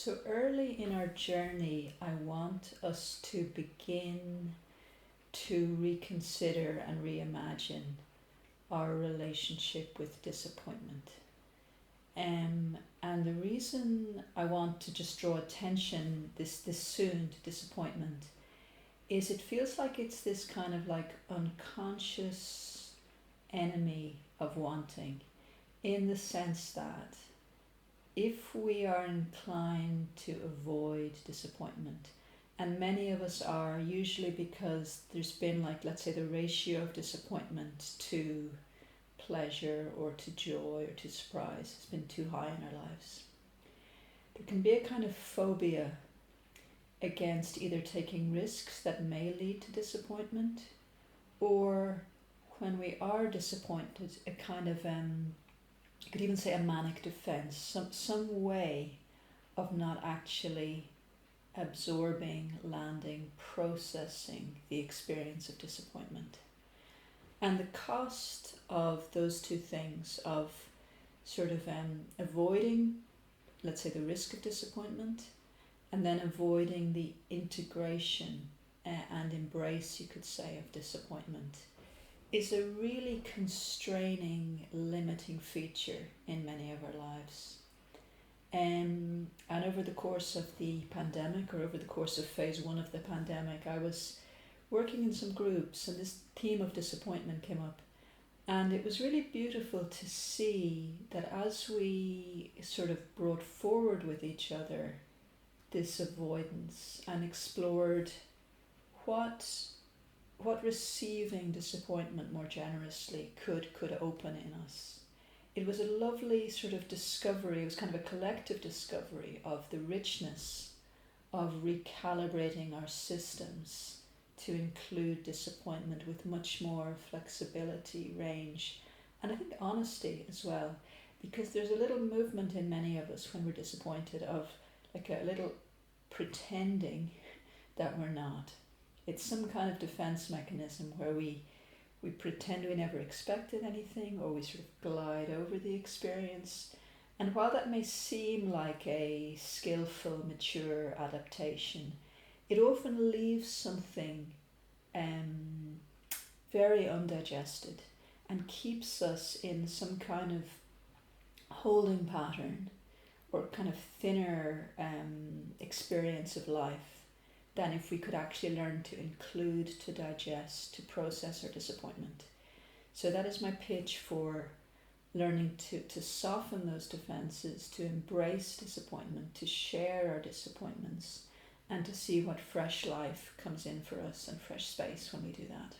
So early in our journey, I want us to begin to reconsider and reimagine our relationship with disappointment. And the reason I want to just draw attention this soon to disappointment is it feels like it's this kind of like unconscious enemy of wanting, in the sense that if we are inclined to avoid disappointment, and many of us are, usually because there's been, like, let's say, the ratio of disappointment to pleasure or to joy or to surprise has been too high in our lives. There can be a kind of phobia against either taking risks that may lead to disappointment, or when we are disappointed, a kind of you could even say a manic defense, some way of not actually absorbing, landing, processing the experience of disappointment. And the cost of those two things, of sort of avoiding, let's say, the risk of disappointment, and then avoiding the integration and embrace, you could say, of disappointment, is a really constraining, limiting feature in many of our lives. And over the course of the pandemic, or over the course of phase 1 of the pandemic, I was working in some groups, and this theme of disappointment came up. And it was really beautiful to see that as we sort of brought forward with each other this avoidance and explored what receiving disappointment more generously could open in us. It was a lovely sort of discovery. It was kind of a collective discovery of the richness of recalibrating our systems to include disappointment with much more flexibility, range, and I think honesty as well, because there's a little movement in many of us when we're disappointed of like a little pretending that we're not. It's some kind of defense mechanism where we pretend we never expected anything, or we sort of glide over the experience. And while that may seem like a skillful, mature adaptation, it often leaves something very undigested and keeps us in some kind of holding pattern or kind of thinner experience of life than if we could actually learn to include, to digest, to process our disappointment. So that is my pitch for learning to soften those defenses, to embrace disappointment, to share our disappointments, and to see what fresh life comes in for us and fresh space when we do that.